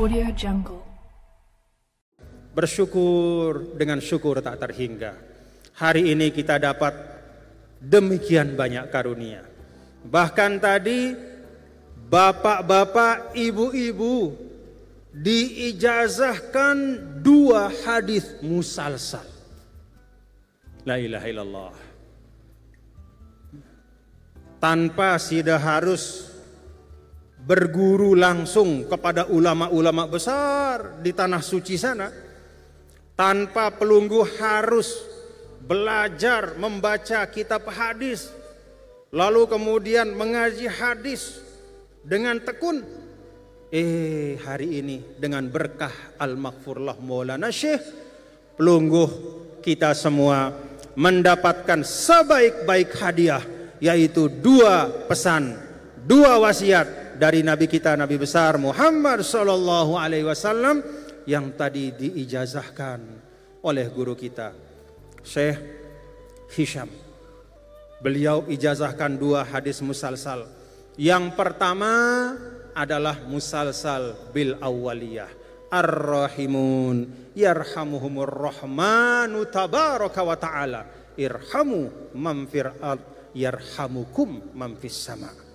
Audio Jungle. Bersyukur dengan syukur tak terhingga. Hari ini kita dapat demikian banyak karunia. Bahkan tadi bapak-bapak, ibu-ibu diijazahkan 2 hadis musalsal. La ilaha illallah. Tanpa tidak harus berguru langsung kepada ulama-ulama besar di tanah suci sana, tanpa pelunggu harus belajar membaca kitab hadis, lalu kemudian mengaji hadis dengan tekun. Hari ini dengan berkah Al-Maghfurlah Maulana Syekh, pelungguh kita semua mendapatkan sebaik-baik hadiah, yaitu 2 pesan, 2 wasiat dari Nabi kita, Nabi besar Muhammad Sallallahu Alaihi Wasallam yang tadi diijazahkan oleh guru kita Syekh Hisham. Beliau ijazahkan 2 hadis musalsal. Yang pertama adalah musalsal bil awwaliyah. Ar-rahimun yarhamuhumur rahmanu tabaraka wa ta'ala. Irhamu man fil ard yarhamukum man fis sama.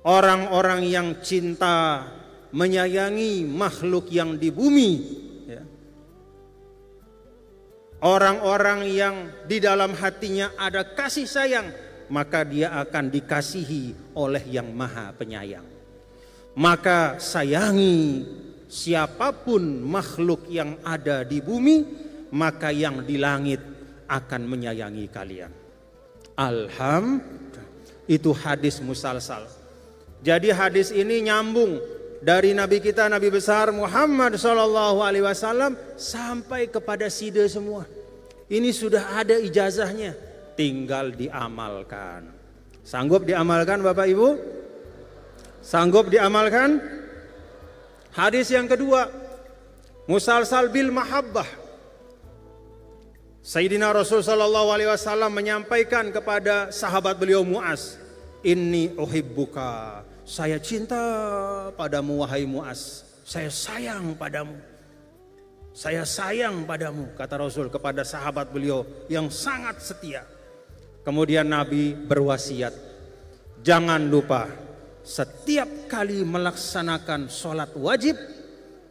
Orang-orang yang cinta menyayangi makhluk yang di bumi, ya. Orang-orang yang di dalam hatinya ada kasih sayang, maka dia akan dikasihi oleh yang maha penyayang. Maka sayangi siapapun makhluk yang ada di bumi, maka yang di langit akan menyayangi kalian. Alhamdulillah. Itu hadis musalsal. Jadi hadis ini nyambung dari Nabi kita, Nabi besar Muhammad Sallallahu Alaihi Wasallam sampai kepada sida semua. Ini sudah ada ijazahnya, tinggal diamalkan. Sanggup diamalkan Bapak Ibu? Sanggup diamalkan? Hadis yang kedua, musalsal bil mahabbah. Sayyidina Rasul Sallallahu Alaihi Wasallam menyampaikan kepada sahabat beliau Muaz, Inni uhibbuka, saya cinta padamu wahai Muaz, saya sayang padamu. Saya sayang padamu, kata Rasul kepada sahabat beliau yang sangat setia. Kemudian Nabi berwasiat, jangan lupa setiap kali melaksanakan sholat wajib,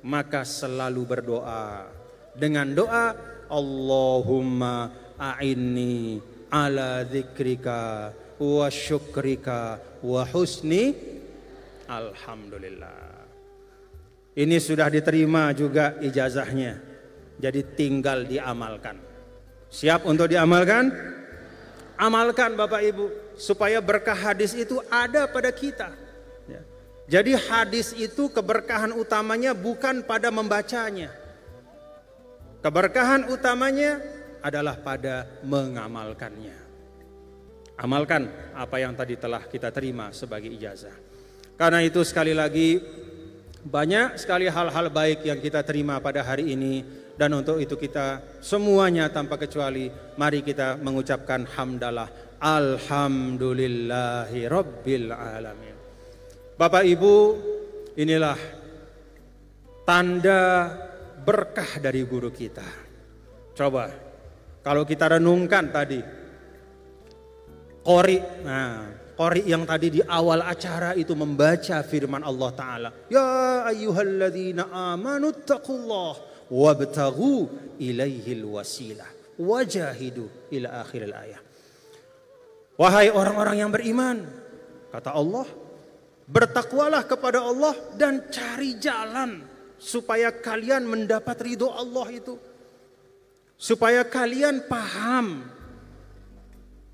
maka selalu berdoa dengan doa Allahumma a'inni ala dzikrika wa syukrika wa husni. Alhamdulillah. Ini sudah diterima juga ijazahnya. Jadi tinggal diamalkan. Siap untuk diamalkan? Amalkan Bapak Ibu, supaya berkah hadis itu ada pada kita. Ya. Jadi hadis itu keberkahan utamanya bukan pada membacanya. Keberkahan utamanya adalah pada mengamalkannya. Amalkan apa yang tadi telah kita terima sebagai ijazah. Karena itu sekali lagi banyak sekali hal-hal baik yang kita terima pada hari ini, dan untuk itu kita semuanya tanpa kecuali mari kita mengucapkan hamdalah alhamdulillahi rabbil alamin. Bapak Ibu, inilah tanda berkah dari guru kita. Coba kalau kita renungkan tadi qori, qori yang tadi di awal acara itu membaca firman Allah Ta'ala, ya ayyuhalladzina amanu taqullah wabtaghu ilaihil wasilah wajahidu ila akhiril ayah. Wahai orang-orang yang beriman, kata Allah, bertakwalah kepada Allah dan cari jalan supaya kalian mendapat ridho Allah itu. Supaya kalian paham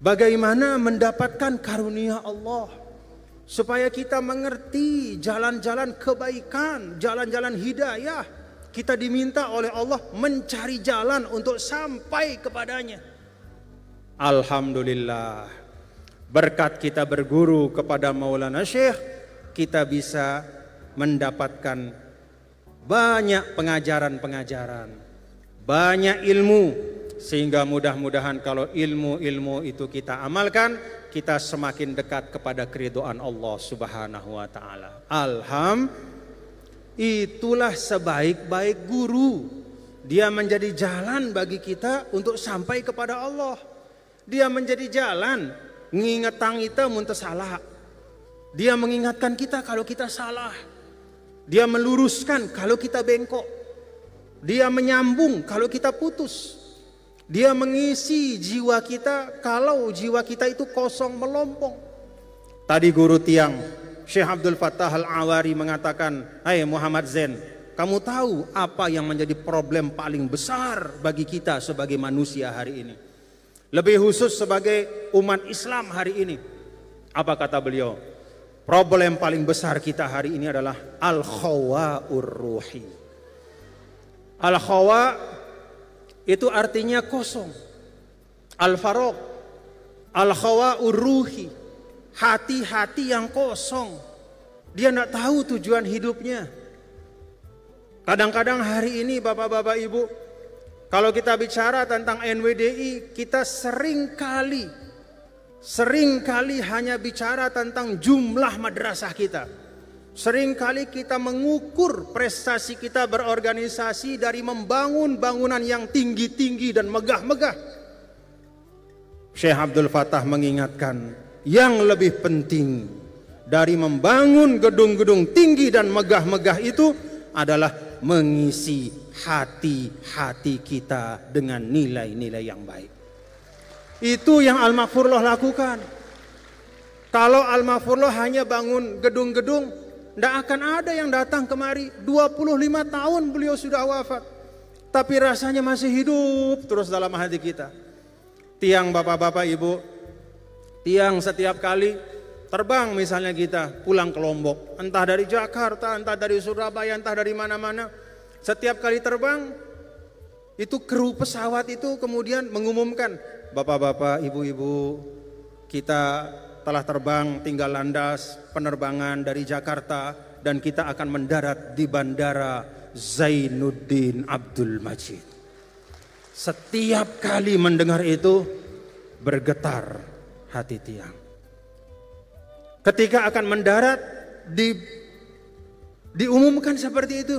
bagaimana mendapatkan karunia Allah. Supaya kita mengerti jalan-jalan kebaikan, jalan-jalan hidayah. Kita diminta oleh Allah mencari jalan untuk sampai kepadanya. Alhamdulillah, berkat kita berguru kepada Maulana Syekh, kita bisa mendapatkan banyak pengajaran-pengajaran, banyak ilmu, sehingga mudah-mudahan kalau ilmu-ilmu itu kita amalkan, kita semakin dekat kepada keridhaan Allah Subhanahu wa taala. Itulah sebaik-baik guru. Dia menjadi jalan bagi kita untuk sampai kepada Allah. Dia menjadi jalan ngingetang kita muntah salah. Dia mengingatkan kita kalau kita salah. Dia meluruskan kalau kita bengkok. Dia menyambung kalau kita putus. Dia mengisi jiwa kita kalau jiwa kita itu kosong melompong. Tadi guru tiang Syekh Abdul Fattah Al-Awari mengatakan, "Hai Muhammad Zain, kamu tahu apa yang menjadi problem paling besar bagi kita sebagai manusia hari ini? Lebih khusus sebagai umat Islam hari ini." Apa kata beliau? Problem paling besar kita hari ini adalah al-khawa'ur ruhi. Al-khawa' itu artinya kosong. Al-faraq, al-khawa'ur ruhi, hati-hati yang kosong. Dia tidak tahu tujuan hidupnya. Kadang-kadang hari ini bapak-bapak ibu, kalau kita bicara tentang NWDI, kita sering kali hanya bicara tentang jumlah madrasah kita. Sering kali kita mengukur prestasi kita berorganisasi dari membangun bangunan yang tinggi-tinggi dan megah-megah. Syekh Abdul Fattah mengingatkan, yang lebih penting dari membangun gedung-gedung tinggi dan megah-megah itu adalah mengisi hati-hati kita dengan nilai-nilai yang baik. Itu yang Al-Maghfurullah lakukan. Kalau Al-Maghfurullah hanya bangun gedung-gedung, tidak akan ada yang datang kemari. 25 tahun beliau sudah wafat, tapi rasanya masih hidup terus dalam hati kita. Tiang bapak-bapak ibu, tiang setiap kali terbang misalnya kita pulang ke Lombok, entah dari Jakarta, entah dari Surabaya, entah dari mana-mana. Setiap kali terbang, itu kru pesawat itu kemudian mengumumkan, "Bapak-bapak, ibu-ibu, kita telah terbang tinggal landas penerbangan dari Jakarta dan kita akan mendarat di Bandara Zainuddin Abdul Majid." Setiap kali mendengar itu bergetar hati tiang. Ketika akan mendarat diumumkan seperti itu.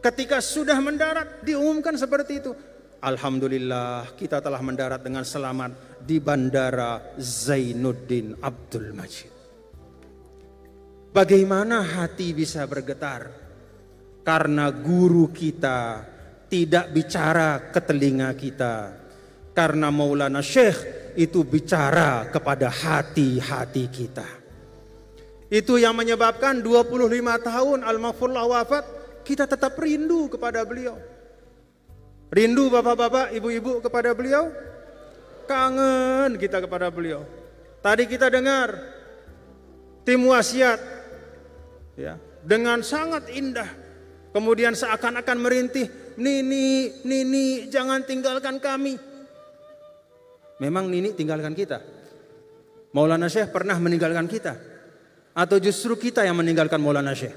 Ketika sudah mendarat diumumkan seperti itu. Alhamdulillah kita telah mendarat dengan selamat di Bandara Zainuddin Abdul Majid. Bagaimana hati bisa bergetar? Karena guru kita tidak bicara ke telinga kita. Karena Maulana Syekh itu bicara kepada hati-hati kita. Itu yang menyebabkan 25 tahun Al-Maghfurullah wafat, kita tetap rindu kepada beliau. Rindu bapak-bapak, ibu-ibu kepada beliau. Kangen kita kepada beliau. Tadi kita dengar tim wasiat ya, dengan sangat indah. Kemudian seakan-akan merintih, Nini, jangan tinggalkan kami. Memang Nini tinggalkan kita? Maulana Syekh pernah meninggalkan kita? Atau justru kita yang meninggalkan Maulana Syekh?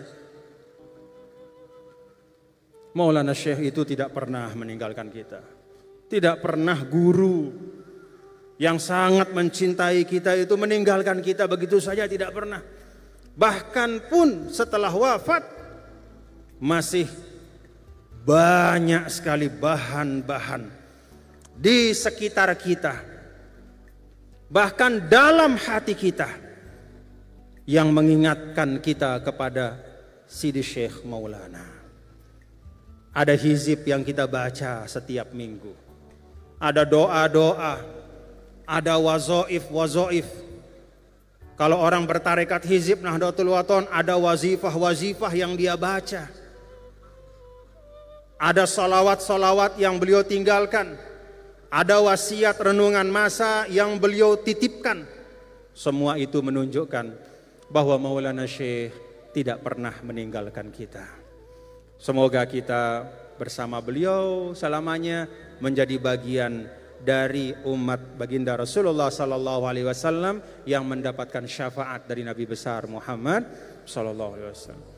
Maulana Syekh itu tidak pernah meninggalkan kita. Tidak pernah guru yang sangat mencintai kita itu meninggalkan kita begitu saja, tidak pernah. Bahkan pun setelah wafat masih banyak sekali bahan-bahan di sekitar kita, bahkan dalam hati kita, yang mengingatkan kita kepada Sidi Syekh Maulana. Ada hizib yang kita baca setiap minggu. Ada doa-doa, ada wazoif. Kalau orang bertarekat hizib Nahdlatul Wathon, ada wazifah-wazifah yang dia baca. Ada salawat-salawat yang beliau tinggalkan. Ada wasiat renungan masa yang beliau titipkan. Semua itu menunjukkan bahwa Maulana Syekh tidak pernah meninggalkan kita. Semoga kita bersama beliau selamanya menjadi bagian dari umat baginda Rasulullah sallallahu alaihi wasallam yang mendapatkan syafaat dari Nabi besar Muhammad sallallahu alaihi wasallam.